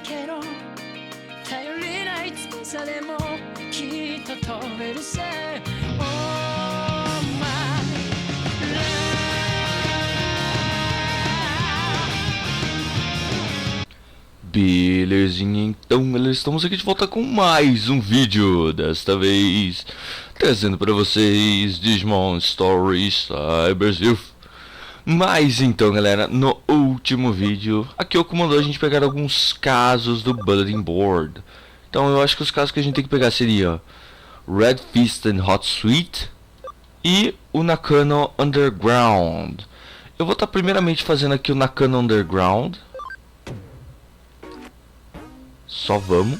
けろ頼りない翼でもきっと飛べるさ Oh my Belezinha, então galera, estamos aqui de volta com mais um vídeo. Desta vez trazendo para vocês Digimon Stories Cyber. Mas então galera, no último vídeo aqui eu comandou a gente pegar alguns casos do Bulletin Board. Então eu acho que os casos que a gente tem que pegar seria Red Fist and Hot Sweet e o Nakano Underground. Eu vou estar primeiramente fazendo aqui o Nakano Underground. Só vamos.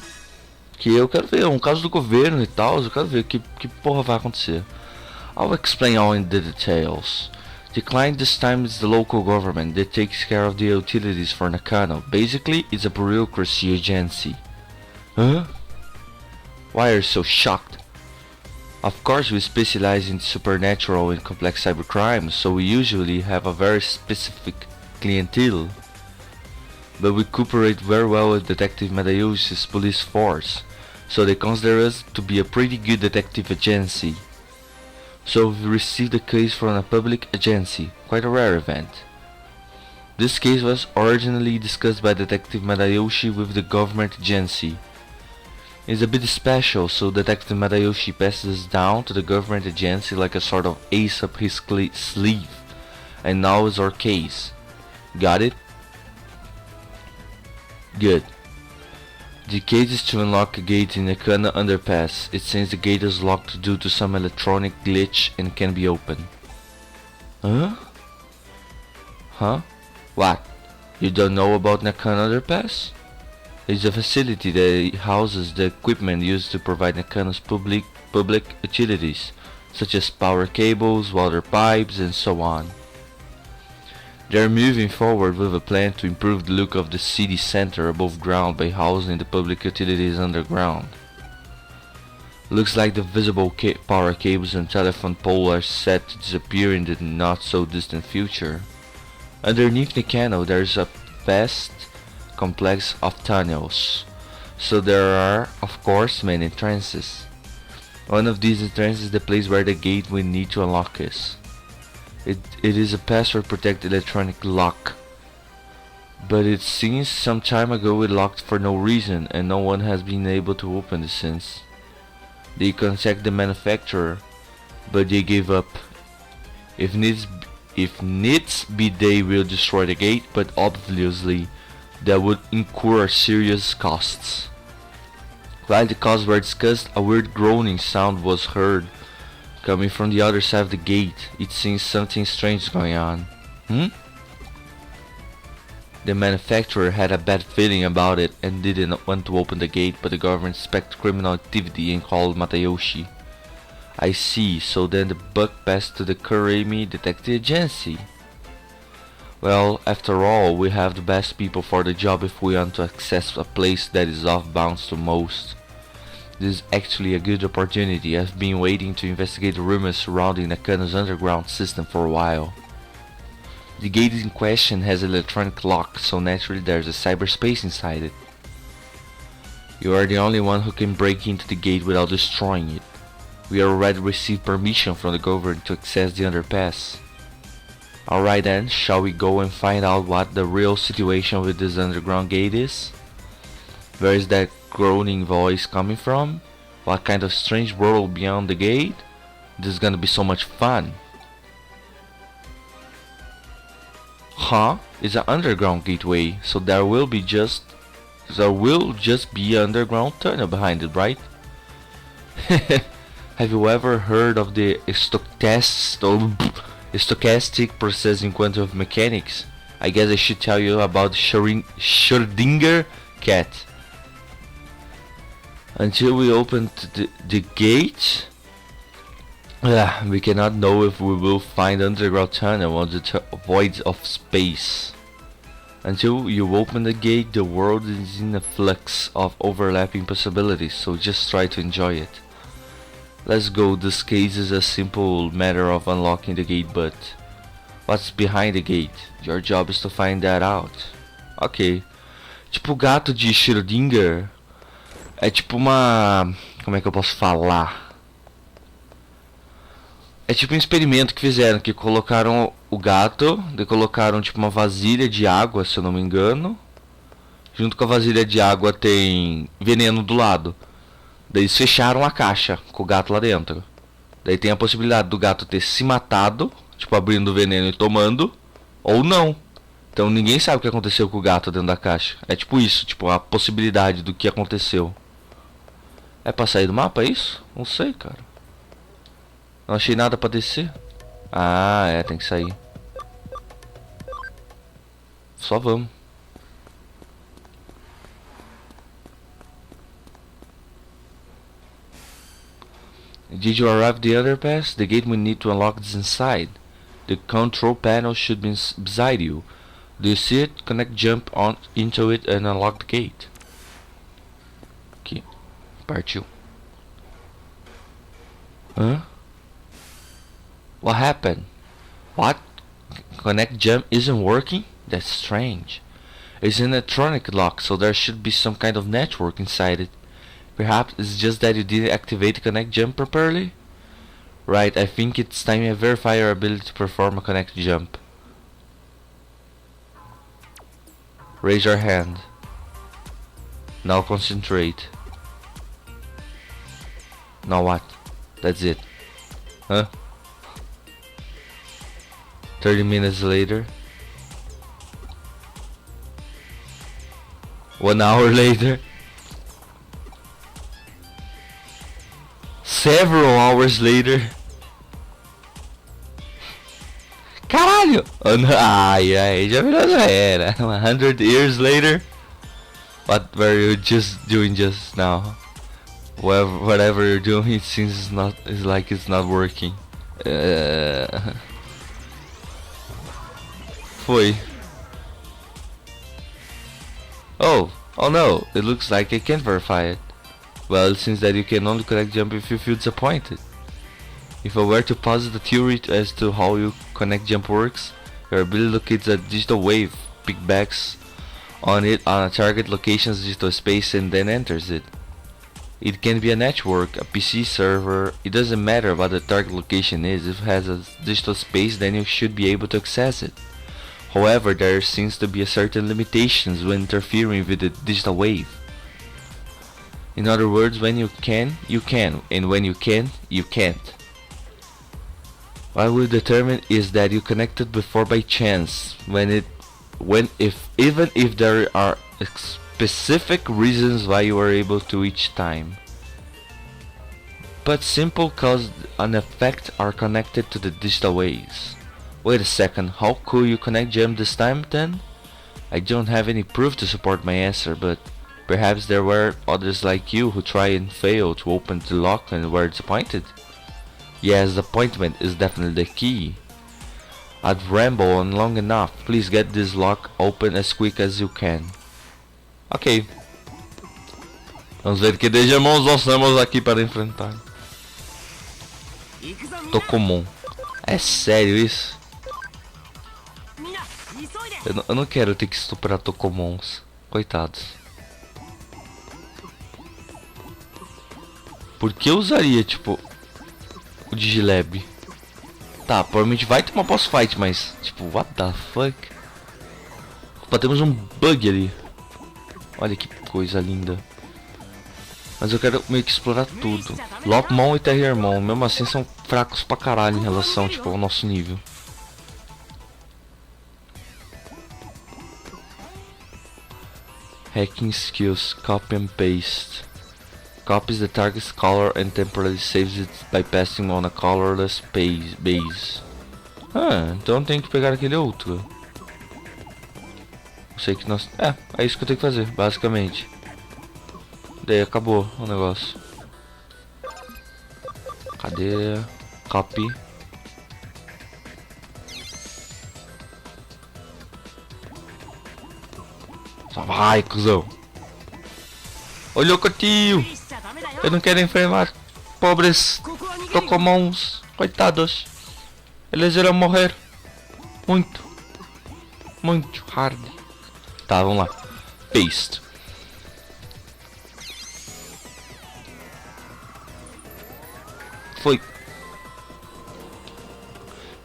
Que eu quero ver, um caso do governo e tal. Eu quero ver que porra vai acontecer. I'll explain all in the details. The client this time is the local government that takes care of the utilities for Nakano. Basically, it's a bureaucracy agency. Huh? Why are you so shocked? Of course, we specialize in supernatural and complex cybercrime, so we usually have a very specific clientele. But we cooperate very well with Detective Madayoshi's police force, so they consider us to be a pretty good detective agency. So we received a case from a public agency, quite a rare event. This case was originally discussed by Detective Madayoshi with the government agency. It's a bit special, so Detective Madayoshi passes down to the government agency like a sort of ace up his sleeve. And now is our case. Got it? Good. The case is to unlock a gate in the Nakano underpass. It seems the gate is locked due to some electronic glitch and can be opened. Huh? Huh? What? You don't know about Nakano underpass? It's a facility that houses the equipment used to provide Nakano's public utilities, such as power cables, water pipes, and so on. They are moving forward with a plan to improve the look of the city center above ground by housing the public utilities underground. Looks like the visible power cables and telephone pole are set to disappear in the not so distant future. Underneath Nakano there is a vast complex of tunnels, so there are of course many entrances. One of these entrances is the place where the gate we need to unlock is. It is a password protected electronic lock, but it seems some time ago it locked for no reason and no one has been able to open it since. They contact the manufacturer, but they gave up. If needs be, they will destroy the gate, but obviously that would incur serious costs. While the costs were discussed, a weird groaning sound was heard coming from the other side of the gate. It seems something strange is going on. The manufacturer had a bad feeling about it and didn't want to open the gate, but the government suspected criminal activity and called Matayoshi. I see, so then the buck passed to the Kuremi Detective Agency. Well, after all, we have the best people for the job if we want to access a place that is off bounds to most. This is actually a good opportunity. I've been waiting to investigate the rumors surrounding Nakano's underground system for a while. The gate in question has an electronic lock, so naturally there's a cyberspace inside it. You are the only one who can break into the gate without destroying it. We already received permission from the government to access the underpass. Alright then, shall we go and find out what the real situation with this underground gate is? Where is that groaning voice coming from? What kind of strange world beyond the gate? This is gonna be so much fun. Huh? It's an underground gateway, so there will just be an underground tunnel behind it, right? Have you ever heard of the stochastic process in quantum mechanics? I guess I should tell you about the Schrödinger cat. Until we open the gate, we cannot know if we will find underground tunnel on the void of space. Until you open the gate, the world is in a flux of overlapping possibilities, so just try to enjoy it. Let's go. This case is a simple matter of unlocking the gate, but what's behind the gate? Your job is to find that out. Okay. Tipo o gato de Schrödinger. É tipo uma... Como é que eu posso falar? É tipo um experimento que fizeram, que colocaram o gato, daí colocaram tipo uma vasilha de água, se eu não me engano. Junto com a vasilha de água tem veneno do lado. Daí eles fecharam a caixa com o gato lá dentro. Daí tem a possibilidade do gato ter se matado, tipo abrindo o veneno e tomando, ou não. Então ninguém sabe o que aconteceu com o gato dentro da caixa. É tipo isso, tipo a possibilidade do que aconteceu. É pra sair do mapa, é isso? Não sei, cara. Não achei nada pra descer. Ah, é, tem que sair. Só vamos. Did you arrive at the underpass? The gate we need to unlock is inside. The control panel should be beside you. Do you see it? Connect jump on into it and unlock the gate. Aqui. Partiu. Huh? What happened? What? Connect jump isn't working? That's strange. It's an electronic lock, so there should be some kind of network inside it. Perhaps it's just that you didn't activate the connect jump properly? Right, I think it's time you verify your ability to perform a connect jump. Raise your hand. Now concentrate. Now what? That's it. Huh? 30 minutes later. 1 hour later. Several hours later. Caralho! Oh, no. Ai, ai, já virou, já era. 100 years later. What were you just doing just now? Whatever you're doing, it seems it's like it's not working. Foi. Oh no, it looks like I can't verify it. Well, it seems that you can only connect jump if you feel disappointed. If I were to posit the theory as to how you connect jump works, your ability locates a digital wave, piggybacks on it on a target location's digital space and then enters it. It can be a network, a PC server, it doesn't matter what the target location is. If it has a digital space, then you should be able to access it. However, there seems to be a certain limitations when interfering with the digital wave. In other words, when you can, and when you can't, you can't. What we determine is that you connected before by chance, even if there are specific reasons why you are able to each time. But simple cause and effect are connected to the digital waves. Wait a second, how could you connect jump this time then? I don't have any proof to support my answer, but perhaps there were others like you who try and fail to open the lock and were disappointed. Yes, disappointment is definitely the key. I've rambled on long enough. Please get this lock open as quick as you can. Ok. Vamos ver que Digimons nós temos aqui para enfrentar. Tokomon. É sério isso? Eu não quero ter que estuprar Tokomons. Coitados. Por que eu usaria, tipo, o Digilab? Tá, provavelmente vai ter uma boss fight, mas, tipo, what the fuck? Opa, temos um bug ali. Olha que coisa linda. Mas eu quero meio que explorar tudo. Lopmon e Terriermon, mesmo assim, são fracos pra caralho em relação, tipo, ao nosso nível. Hacking skills, copy and paste. Copies the target's color and temporarily saves it by passing on a colorless base. Ah, então tem que pegar aquele outro. Eu sei que nós... É isso que eu tenho que fazer, basicamente. Daí acabou o negócio. Cadê? Copy. Só vai, cuzão. Olha o cotinho. Eu não quero enfrentar pobres Tokomons. Coitados. Eles irão morrer. Muito hard. Tá, vamos lá. Paste. Foi.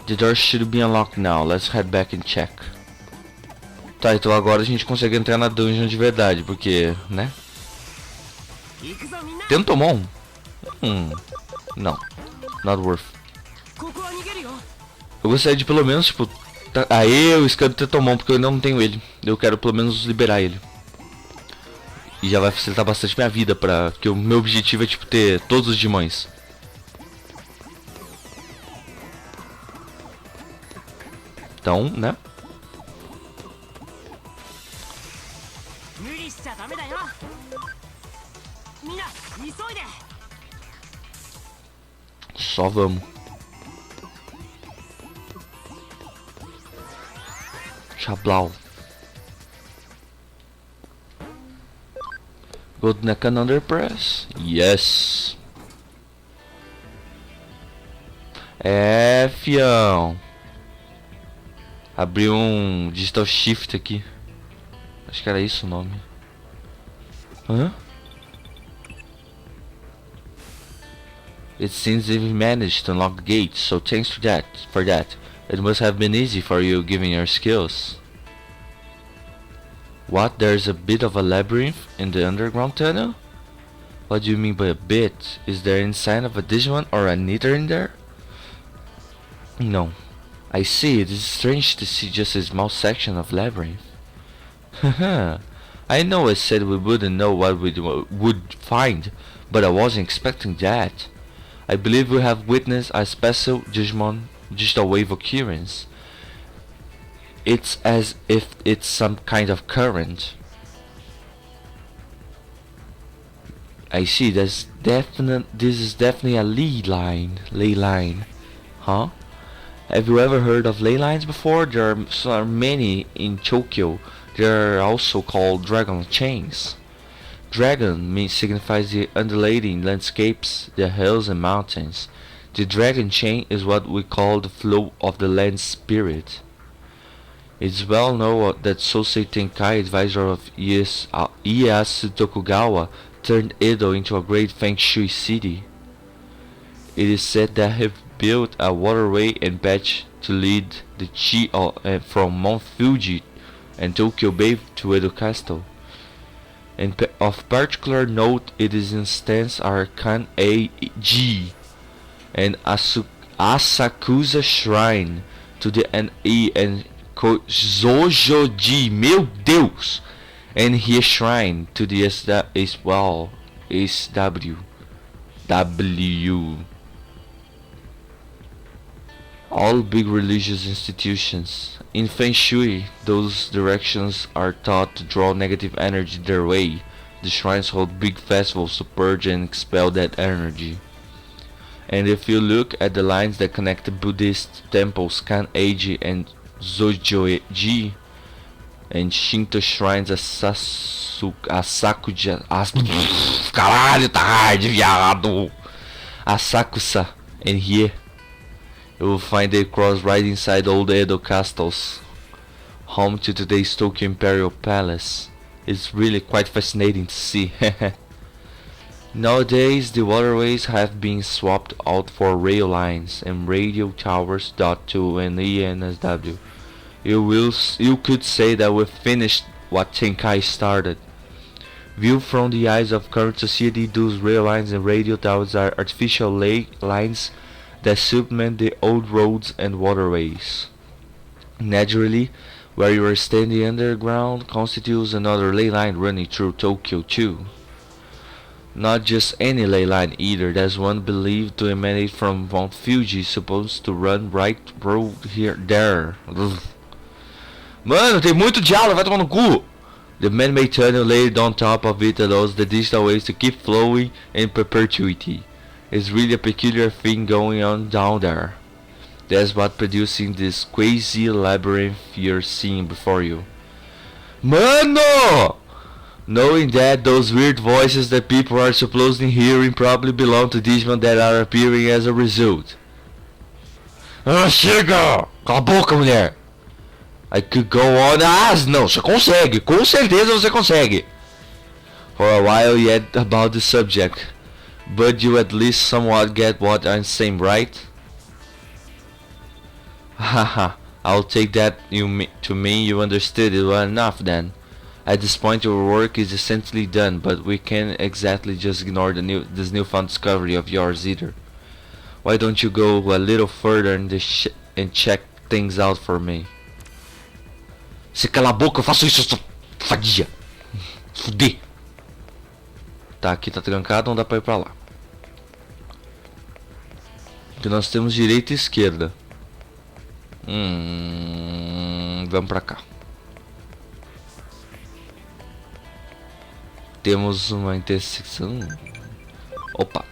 The door should be unlocked now. Let's head back and check. Tá, então agora a gente consegue entrar na dungeon de verdade, porque, né? Tem um Tomon? Não. Not worth. Eu gostaria de pelo menos, tipo... Aê, eu escando ter Tomon, porque eu ainda não tenho ele. Eu quero pelo menos liberar ele. E já vai facilitar bastante minha vida, porque o meu objetivo é, tipo, ter todos os Digimons. Então, né? Só vamos. Chablau. Go to neck and under press. Yes. É, fião. Abri um digital shift aqui. Acho que era isso o nome. Hã? It seems you've managed to unlock the gate, so thanks for that. It must have been easy for you given your skills. What? There's a bit of a labyrinth in the underground tunnel? What do you mean by a bit? Is there any sign of a Digimon or a Nidder in there? No. I see, it is strange to see just a small section of labyrinth. Haha. I know I said we wouldn't know what we would find, but I wasn't expecting that. I believe we have witnessed a special Digimon digital wave occurrence. It's as if it's some kind of current. I see, this is definitely a ley line. Huh? Have you ever heard of ley lines before? There are many in Tokyo. They are also called dragon chains. Dragon signifies the undulating landscapes, the hills and mountains. The dragon chain is what we call the flow of the land spirit. It's well known that Sosei Tenkai, advisor of Ieyasu Tokugawa, turned Edo into a great feng shui city. It is said that he built a waterway and patch to lead the chi from Mount Fuji and Tokyo Bay to Edo Castle. And of particular note, its instances are Kan-e-ji and Asakusa Shrine to the N.E. and Zojoji, meu Deus! And his shrine to the SW. All big religious institutions. In Feng Shui, those directions are thought to draw negative energy their way. The shrines hold big festivals to purge and expel that energy. And if you look at the lines that connect the Buddhist temples Kan-e-ji and Zojoji and Shinto shrines Caralho, tá hard, viado! Asakusa and Hie, you will find they cross right inside old Edo castles, home to today's Tokyo Imperial Palace. It's really quite fascinating to see. Nowadays, the waterways have been swapped out for rail lines and radio towers. To and ENSW. You could say that we finished what Tenkai started. Viewed from the eyes of current society, those rail lines and radio towers are artificial lines that supplement the old roads and waterways. Naturally, where you are standing underground constitutes another ley line running through Tokyo too. Not just any ley line either. There's one believed to emanate from Mount Fuji, supposed to run right through there. Mano, tem muito diálogo, vai tomar no cu! The man-made tunnel laid on top of it allows the digital waves to keep flowing in perpetuity. It's really a peculiar thing going on down there. That's what producing this crazy labyrinth you're seeing before you. Mano! Knowing that those weird voices that people are supposedly hearing probably belong to Digimon that are appearing as a result. Ah, chega! Cala a boca, mulher! I could go on. Ah, não, você consegue. Com certeza você consegue. For a while yet about the subject. But you at least somewhat get what I'm saying, right? Haha, I'll take that to mean you understood it well enough then. At this point your work is essentially done, but we can't exactly just ignore this newfound discovery of yours either. Why don't you go a little further and check things out for me? Se cala a boca, eu faço isso, sua fadia. Fuder. Tá, aqui tá trancado, não dá pra ir pra lá. Aqui nós temos direita e esquerda. Vamos pra cá. Temos uma intersecção. Opa.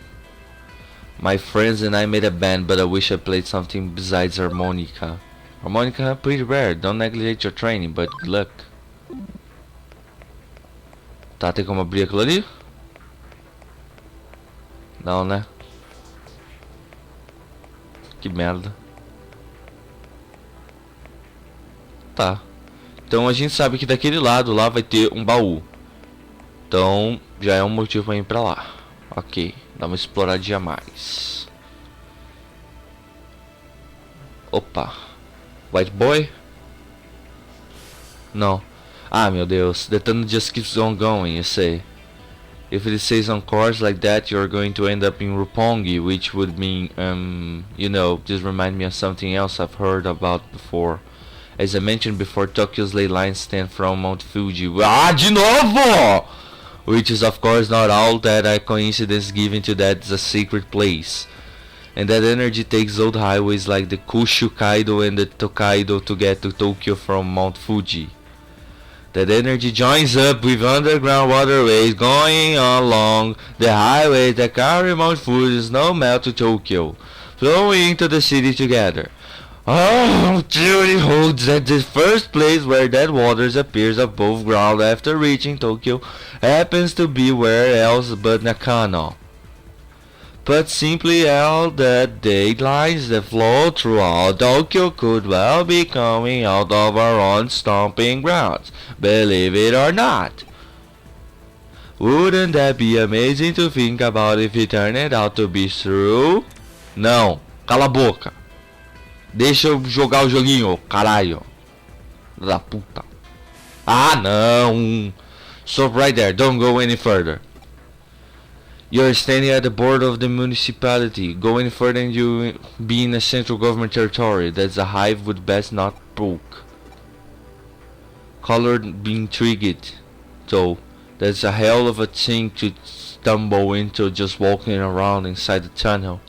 My friends and I made a band, but I wish I played something besides harmonica. Harmonica pretty rare, don't neglect your training, but good luck. Tá, tem como abrir aquilo ali? Não, né? Que merda. Tá. Então a gente sabe que daquele lado lá vai ter um baú. Então já é um motivo pra ir pra lá. Ok, dá uma exploradinha a mais. Opa. White boy? Não. Ah, meu Deus. The tunnel just keeps on going, you say. If it stays on course like that, you're going to end up in Roppongi, which would mean, you know, this reminds me of something else I've heard about before. As I mentioned before, Tokyo's ley lines stand from Mount Fuji. Ah, de novo! Which is of course not all that a coincidence given to that is a secret place. And that energy takes old highways like the Kushu Kaido and the Tokaido to get to Tokyo from Mount Fuji. That energy joins up with underground waterways going along the highways that carry Mount Fuji's snow melt to Tokyo, flowing into the city together. Oh, theory holds that the first place where that water appears above ground after reaching Tokyo happens to be where else but Nakano. But simply all that the lines that flow throughout Tokyo could well be coming out of our own stomping grounds, believe it or not. Wouldn't that be amazing to think about if it turned out to be true? Não, cala a boca. Deixa eu jogar o joguinho, caralho. Da puta. Ah, não. Stop right there, don't go any further. You're standing at the border of the municipality. Go any further and you'll be in a central government territory. That's a hive would best not poke. Colored being intrigued, though. That's a hell of a thing to stumble into just walking around inside the tunnel.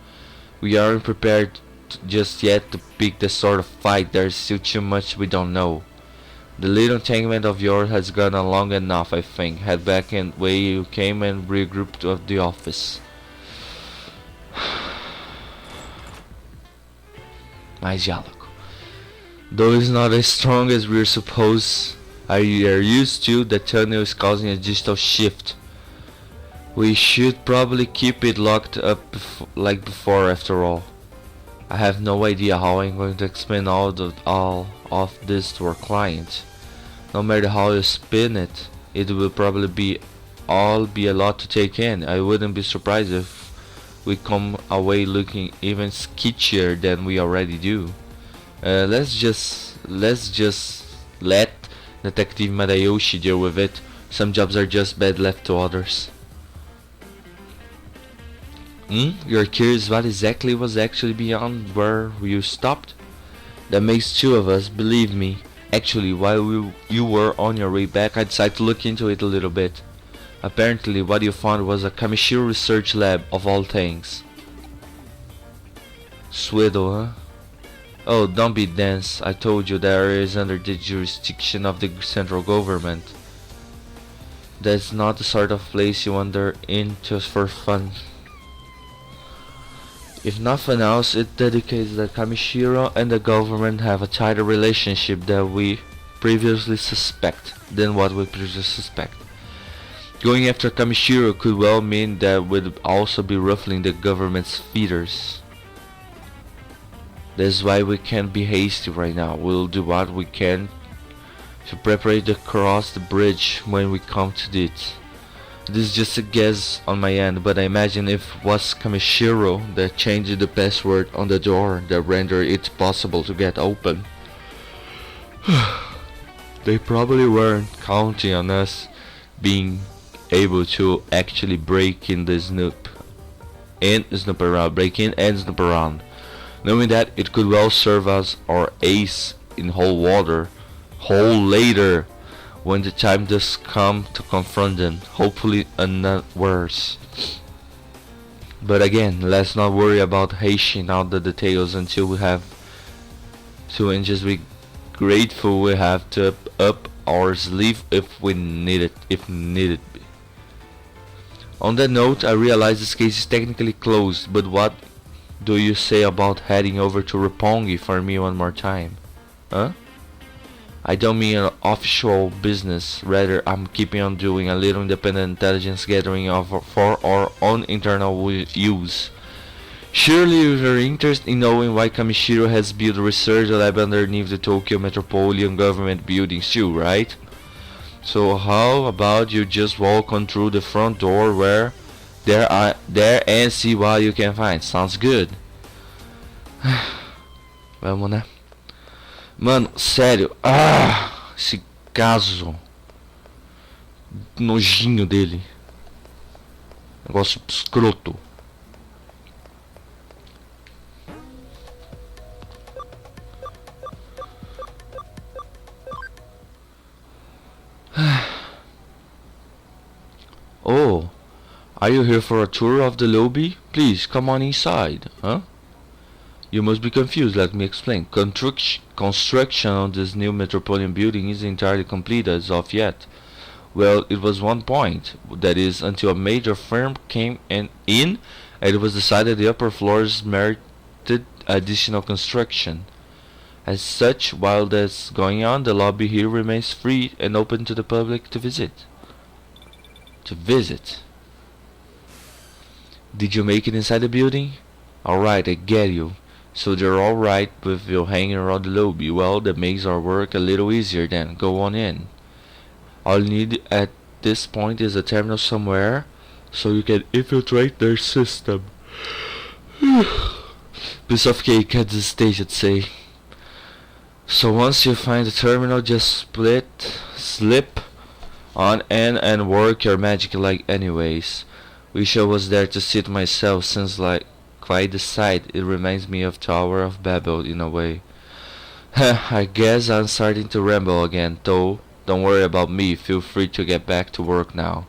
We aren't prepared just yet to pick the sort of fight. There's still too much we don't know. The little entanglement of yours has gone on long enough, I think. Head back and way you came and regroup at the office. Mais diálogo. Though it's not as strong as we're supposed are used to, the tunnel is causing a digital shift. We should probably keep it locked up like before after all. I have no idea how I'm going to explain all of this to our client. No matter how you spin it, it will probably be a lot to take in. I wouldn't be surprised if we come away looking even sketchier than we already do. Let's just let Detective Madayoshi deal with it. Some jobs are just bad left to others. You're curious what exactly was actually beyond where you stopped? That makes two of us, believe me. Actually, while you were on your way back, I decided to look into it a little bit. Apparently, what you found was a Kamishiro research lab, of all things. Swiddle, huh? Oh, don't be dense. I told you that area is under the jurisdiction of the central government. That's not the sort of place you wander in just for fun. If nothing else, it dedicates that Kamishiro and the government have a tighter relationship than what we previously suspect. Going after Kamishiro could well mean that we'd also be ruffling the government's feathers. That's why we can't be hasty right now. We'll do what we can to prepare to cross the bridge when we come to it. This is just a guess on my end, but I imagine if it was Kamishiro that changed the password on the door that rendered it possible to get open. They probably weren't counting on us being able to actually break in the snoop around, break in and snoop around, knowing that it could well serve as our ace in hole later when the time does come to confront them, hopefully not worse. But again, let's not worry about hashing out the details until we have to, and just be grateful we have to up our sleeve if needed be. On that note, I realize this case is technically closed, but what do you say about heading over to Roppongi for me one more time? Huh? I don't mean an official business, rather I'm keeping on doing a little independent intelligence gathering for our own internal use. Surely you're interested in knowing why Kamishiro has built a research lab underneath the Tokyo Metropolitan Government buildings too, right? So how about you just walk on through the front door where there and see what you can find. Sounds good. Vamos, né? Mano, sério. Esse caso. Nojinho dele. Negócio escroto. Oh, are you here for a tour of the lobby? Please, come on inside, huh? You must be confused, let me explain. Construction on this new metropolitan building isn't entirely complete as of yet. Well, it was one point, that is, until a major firm came in and it was decided the upper floors merited additional construction. As such, while that's going on, the lobby here remains free and open to the public to visit. Did you make it inside the building? Alright, I get you. So they're alright with you hanging around the lobby. Well, that makes our work a little easier then. Go on in. All you need at this point is a terminal somewhere so you can infiltrate their system. Piece of cake at this stage, I'd say. So once you find the terminal, just slip on in and work your magic like anyways. Wish I was there to see it myself, since like quite the sight, it reminds me of Tower of Babel in a way. I guess I'm starting to ramble again, though. Don't worry about me, feel free to get back to work now.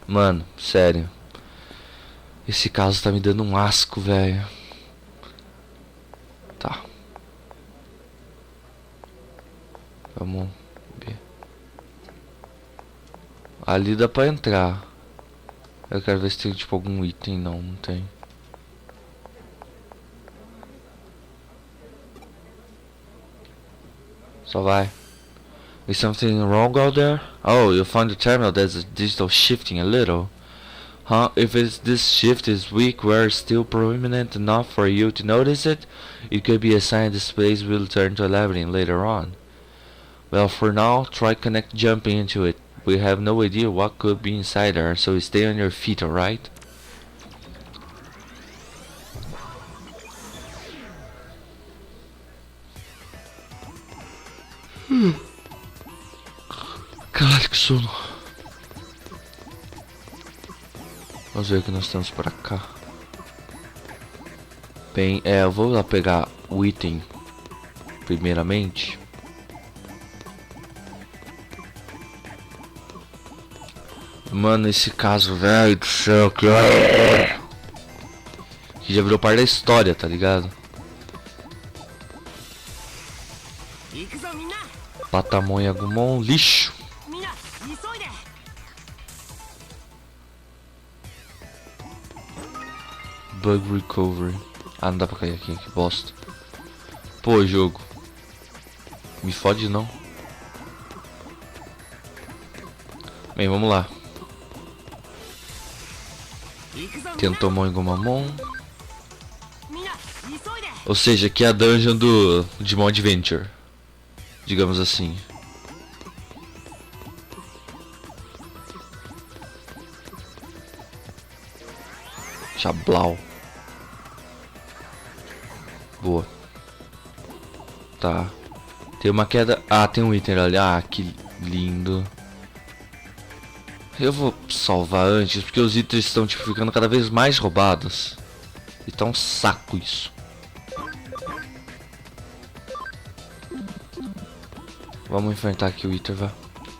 Mano, sério. Esse caso tá me dando um asco, velho. Tá. Vamos ver. Ali dá pra entrar. Eu quero ver se tem tipo algum item. Não, não tem. Só vai. Is something wrong out there? Oh, you found the terminal that's digital shifting a little. Huh? If this shift is weak, where still prominent enough for you to notice it, it could be a sign the space will turn to a labyrinth later on. Well, for now, try jumping into it. We have no idea what could be inside there, so stay on your feet, alright? Caralho, que sono. Vamos ver o que nós temos para cá. Bem, eu vou lá pegar o item primeiramente. Mano, esse caso, velho do céu, que já virou parte da história, tá ligado? Patamon e Agumon, lixo. Bug recovery. Ah, não dá pra cair aqui, que bosta. Pô, jogo. Me fode não. Bem, vamos lá. Tentomon e Gomamon. Ou seja, aqui é a dungeon do Digimon Adventure, digamos assim. Chablau. Boa. Tá. Tem uma queda. Ah, tem um item ali. Ah, que lindo. Eu vou salvar antes, porque os itens estão tipo, ficando cada vez mais roubados. E tá um saco isso. Vamos enfrentar aqui o item, vai.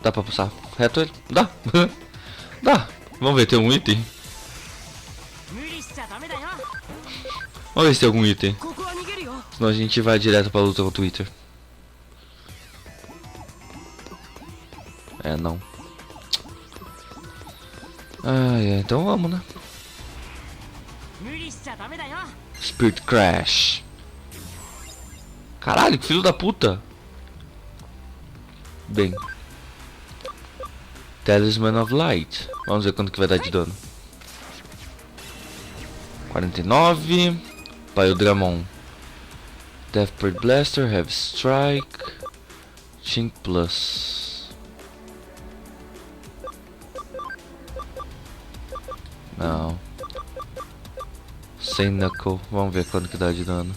Dá pra passar reto ele? Dá. Dá. Vamos ver, tem um item. Vamos ver se tem algum item. Senão a gente vai direto pra luta contra o Twitter. É, não. Então vamos, né? Spirit Crash. Caralho, que filho da puta. Bem. Talisman of Light. Vamos ver quanto que vai dar de dano. 49. Dramon. Death Bird Blaster, Heavy Strike, Chink Plus. Não. Sem Knuckle. Vamos ver quanto que dá de dano.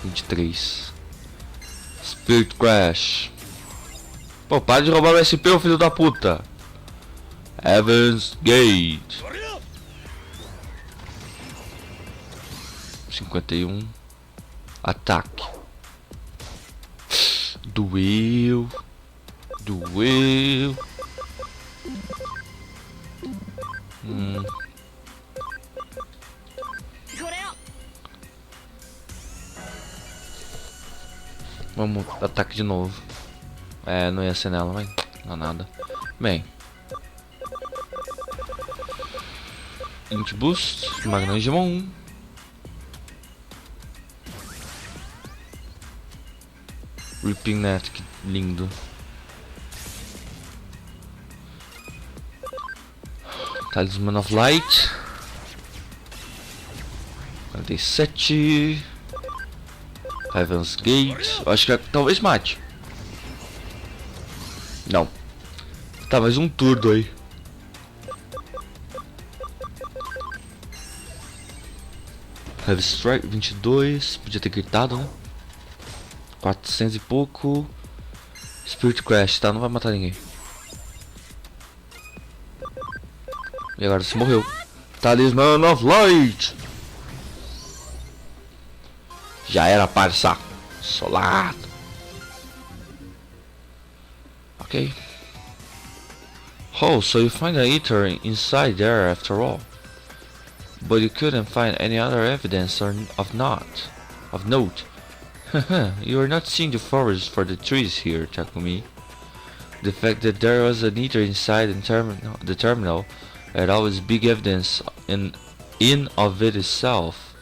23. Spirit Crash. Pô, para de roubar o SP, ô filho da puta. Heaven's Gate. 51. Ataque. Doeu. Doeu. Vamos, ataque de novo. É, não ia ser nela, mas não é nada. Bem. Int Boost, Magna Digimon 1. Ripping Net, que lindo. Talisman of Light. 47. Heaven's Gate. Eu acho que talvez mate. Não. Tá, mais um turno aí. Heavy Strike 22. Podia ter gritado, né? 400 e pouco. Spirit Crash, tá? Não vai matar ninguém. E agora se morreu. Talisman of Light. Já era, parça. Solado. Ok. Oh, so you find a ether inside there after all. But you couldn't find any other evidence of note. You are not seeing the forest for the trees here, Takumi. The fact that there was an ether inside the terminal had always big evidence in of it itself.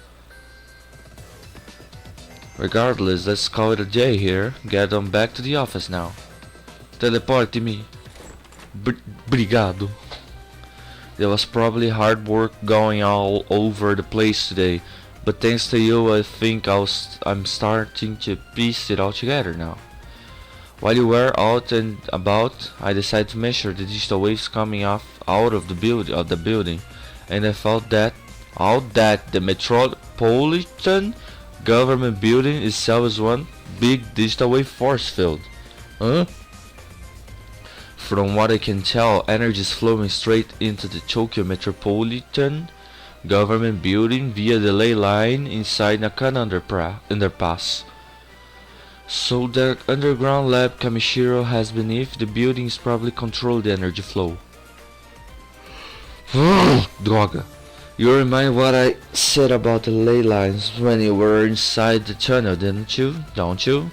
Regardless, let's call it a day here. Get on back to the office now. Teleporte-me. Obrigado. There was probably hard work going all over the place today, but thanks to you I think I'm starting to piece it all together now. While you were out and about, I decided to measure the digital waves coming out of the building, and I felt that the metropolitan government building itself is one big digital wave force field. Huh? From what I can tell, energy is flowing straight into the Tokyo Metropolitan Government Building via the ley line inside Nakano Underpass. So the underground lab Kamishiro has beneath the building is probably control the energy flow. Droga. You remind what I said about the ley lines when you were inside the tunnel, don't you?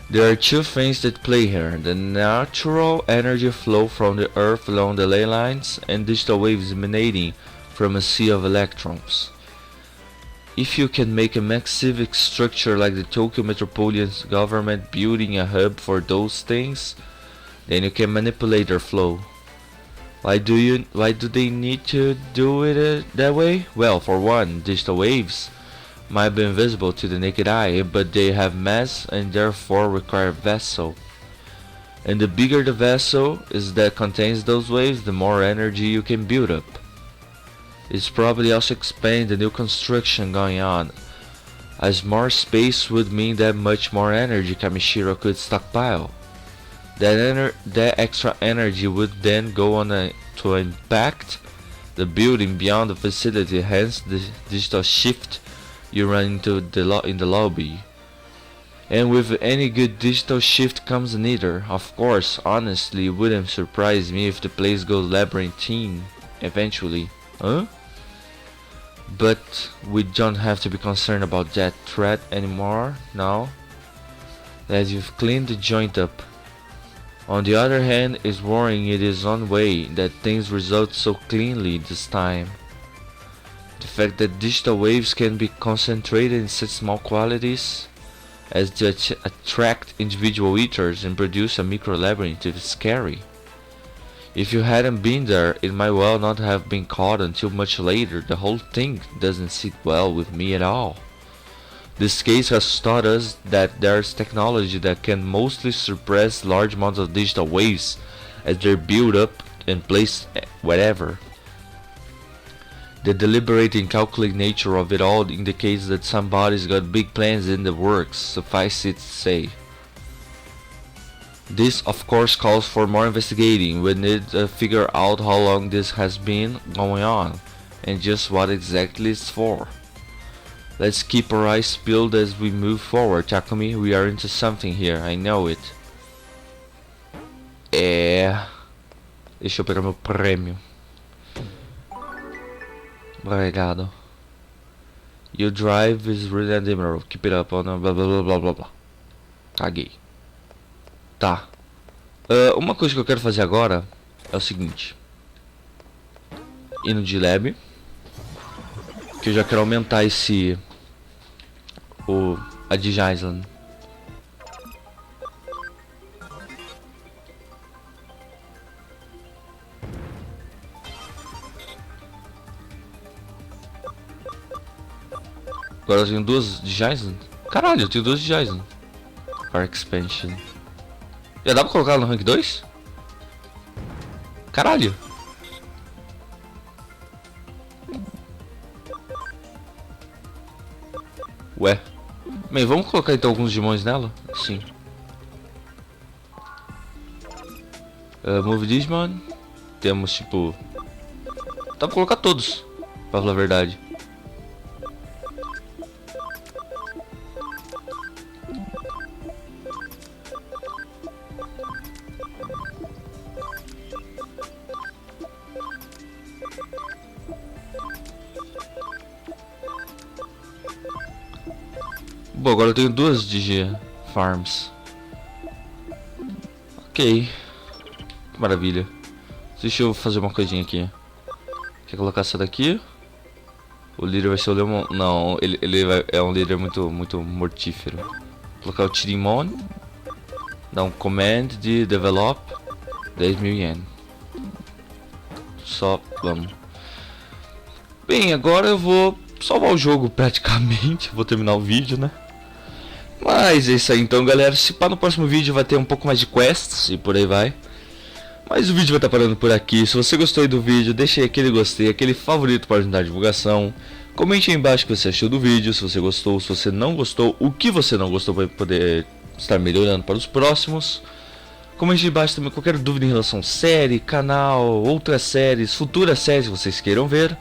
There are two things that play here, the natural energy flow from the earth along the ley lines and digital waves emanating from a sea of electrons. If you can make a massive structure like the Tokyo Metropolitan Government building a hub for those things, then you can manipulate their flow. Why do they need to do it that way? Well, for one, digital waves might be invisible to the naked eye, but they have mass and therefore require a vessel. And the bigger the vessel is that contains those waves, the more energy you can build up. It's probably also explained the new construction going on, as more space would mean that much more energy Kamishiro could stockpile. That extra energy would then go on to impact the building beyond the facility, hence the digital shift you run into in the lobby. And with any good digital shift comes an ether. Of course, honestly, it wouldn't surprise me if the place goes labyrinthine eventually. Huh? But we don't have to be concerned about that threat anymore now that you've cleaned the joint up. On the other hand, it's worrying in its own way that things result so cleanly this time. The fact that digital waves can be concentrated in such small quantities as to attract individual ethers and produce a micro-labyrinth is scary. If you hadn't been there, it might well not have been caught until much later. The whole thing doesn't sit well with me at all. This case has taught us that there's technology that can mostly suppress large amounts of digital waves as they're built up and placed wherever. The deliberate and calculated nature of it all indicates that somebody's got big plans in the works, suffice it to say. This of course calls for more investigating. We need to figure out how long this has been going on and just what exactly it's for. Let's keep our eyes peeled as we move forward, Takumi. We are into something here, I know it. Deixa eu pegar meu prêmio. Obrigado. Your drive is really admirable. Keep it up on blá blá blá blá blá blá. Caguei. Tá. Uma coisa que eu quero fazer agora é o seguinte. Ir no D-Lab. Que eu já quero aumentar a Digimon. Agora eu tenho duas Digimon? Caralho, eu tenho duas Digimon. Para Expansion. Já dá pra colocar no rank 2? Caralho! Ué. Bem, vamos colocar então alguns Digimons nela? Sim. Move Digimon. Temos tipo... Dá pra colocar todos, pra falar a verdade. Bom, agora eu tenho duas Digi Farms. Ok. Que maravilha. Deixa eu fazer uma coisinha aqui. Quer colocar essa daqui? O líder vai ser o Leomon. Não, ele é um líder muito mortífero. Vou colocar o Digimon. Dá um command de develop. 10.000 yen. Só vamos. Bem, agora eu vou salvar o jogo praticamente. Vou terminar o vídeo, né? Mas é isso aí então, galera. Se pá, no próximo vídeo vai ter um pouco mais de quests e por aí vai. Mas o vídeo vai estar parando por aqui. Se você gostou do vídeo, deixa aí aquele gostei, aquele favorito para ajudar a divulgação. Comente aí embaixo o que você achou do vídeo, se você gostou, se você não gostou, o que você não gostou para poder estar melhorando para os próximos. Comente aí embaixo também qualquer dúvida em relação a série, canal, outras séries, futuras séries que vocês queiram ver.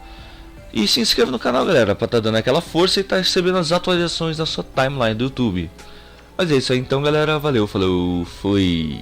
E se inscreva no canal, galera, para estar dando aquela força e estar recebendo as atualizações da sua timeline do YouTube. Mas é isso aí então, galera. Valeu, falou, fui!